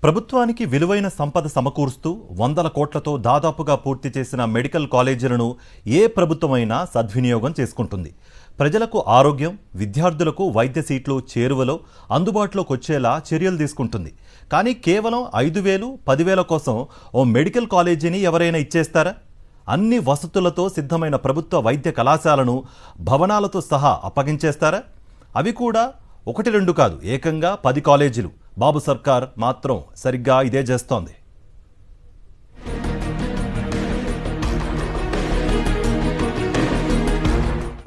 ప్రభుత్వానికి విలువైన సంపద సమకూరుస్తూ వందల కోట్లతో దాదాపుగా పూర్తి చేసిన మెడికల్ కాలేజీలను ఏ ప్రభుత్వమైనా సద్వినియోగం చేసుకుంటుంది. ప్రజలకు ఆరోగ్యం, విద్యార్థులకు వైద్య సీట్లు చేరువలో అందుబాటులోకి వచ్చేలా చర్యలు తీసుకుంటుంది. కానీ కేవలం 5,000, 10,000 కోసం ఓ మెడికల్ కాలేజీని ఎవరైనా ఇచ్చేస్తారా? అన్ని వసతులతో సిద్ధమైన ప్రభుత్వ వైద్య కళాశాలను భవనాలతో సహా అప్పగించేస్తారా? అవి కూడా 1-2 కాదు, ఏకంగా 10 కాలేజీలు. బాబు సర్కార్ మాత్రం సరిగ్గా ఇదే చేస్తోంది.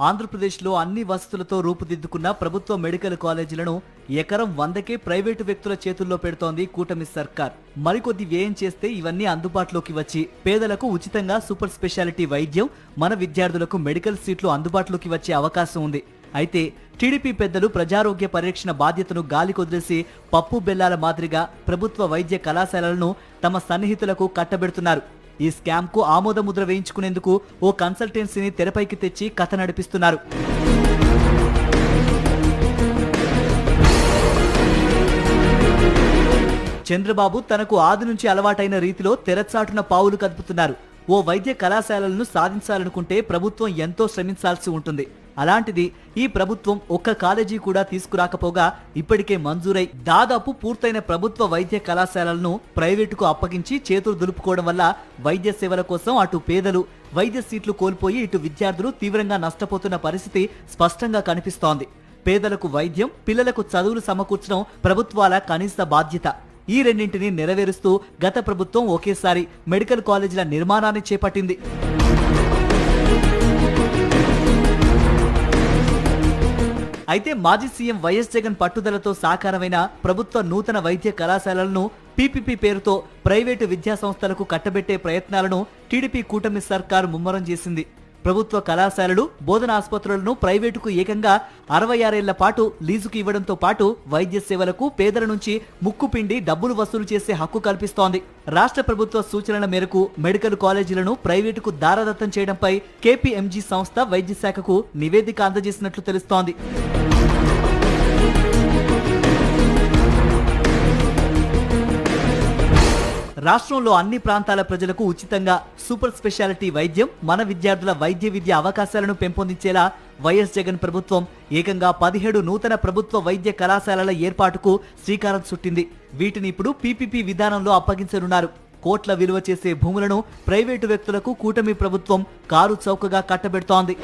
ఆంధ్రప్రదేశ్లో అన్ని వసతులతో రూపుదిద్దుకున్న ప్రభుత్వ మెడికల్ కాలేజీలను ఎకరం 100కే ప్రైవేటు వ్యక్తుల చేతుల్లో పెడుతోంది కూటమి సర్కార్. మరికొద్ది వ్యయం చేస్తే ఇవన్నీ అందుబాటులోకి వచ్చి పేదలకు ఉచితంగా సూపర్ స్పెషాలిటీ వైద్యం, మన విద్యార్థులకు మెడికల్ సీట్లు అందుబాటులోకి వచ్చే అవకాశం ఉంది. అయితే టీడీపీ పెద్దలు ప్రజారోగ్య పరిరక్షణ బాధ్యతను గాలికొదిలేసి పప్పు బెల్లాల మాదిరిగా ప్రభుత్వ వైద్య కళాశాలలను తమ సన్నిహితులకు కట్టబెడుతున్నారు. ఈ స్కామ్ కు ఆమోదముద్ర వేయించుకునేందుకు ఓ కన్సల్టెన్సీని తెరపైకి తెచ్చి కథ నడిపిస్తున్నారు. చంద్రబాబు తనకు ఆది నుంచి అలవాటైన రీతిలో తెరచాటున పావులు కదుపుతున్నారు. ఓ వైద్య కళాశాలలను సాధించాలనుకుంటే ప్రభుత్వం ఎంతో శ్రమించాల్సి ఉంటుంది. అలాంటిది ఈ ప్రభుత్వం ఒక్క కాలేజీ కూడా తీసుకురాకపోగా ఇప్పటికే మంజూరై దాదాపు పూర్తయిన ప్రభుత్వ వైద్య కళాశాలలను ప్రైవేటుకు అప్పగించి చేతులు దులుపుకోవడం వల్ల వైద్య సేవల కోసం అటు పేదలు వైద్య సీట్లు కోల్పోయి ఇటు విద్యార్థులు తీవ్రంగా నష్టపోతున్న పరిస్థితి స్పష్టంగా కనిపిస్తోంది. పేదలకు వైద్యం, పిల్లలకు చదువులు సమకూర్చడం ప్రభుత్వాల కనీస బాధ్యత. ఈ రెండింటిని నెరవేరుస్తూ గత ప్రభుత్వం ఒకేసారి మెడికల్ కాలేజీల నిర్మాణాన్ని చేపట్టింది. అయితే మాజీ సీఎం వైఎస్ జగన్ పట్టుదలతో సాకారమైన ప్రభుత్వ నూతన వైద్య కళాశాలలను పీపీపీ పేరుతో ప్రైవేటు విద్యా సంస్థలకు కట్టబెట్టే ప్రయత్నాలను టీడీపీ కూటమి సర్కారు ముమ్మరం చేసింది. ప్రభుత్వ కళాశాలలు, బోధనా ఆసుపత్రులను ప్రైవేటుకు ఏకంగా 66 ఏళ్ల పాటు లీజుకు ఇవ్వడంతో పాటు వైద్య సేవలకు పేదల నుంచి ముక్కుపిండి డబ్బులు వసూలు చేసే హక్కు కల్పిస్తోంది. రాష్ట్ర ప్రభుత్వ సూచనల మేరకు మెడికల్ కాలేజీలను ప్రైవేటుకు దారదత్తం చేయడంపై కేపీఎంజీ సంస్థ వైద్య శాఖకు నివేదిక అందజేసినట్లు తెలుస్తోంది. రాష్ట్రంలో అన్ని ప్రాంతాల ప్రజలకు ఉచితంగా సూపర్ స్పెషాలిటీ వైద్యం, మన విద్యార్థుల వైద్య విద్య అవకాశాలను పెంపొందించేలా వైఎస్ జగన్ ప్రభుత్వం ఏకంగా 17 నూతన ప్రభుత్వ వైద్య కళాశాలల ఏర్పాటుకు శ్రీకారం చుట్టింది. వీటిని ఇప్పుడు పీపీపీ విధానంలో అప్పగించనున్నారు. కోట్ల విలువ చేసే భూములను ప్రైవేటు వ్యక్తులకు కూటమి ప్రభుత్వం కారు చౌకగా కట్టబెడుతోంది.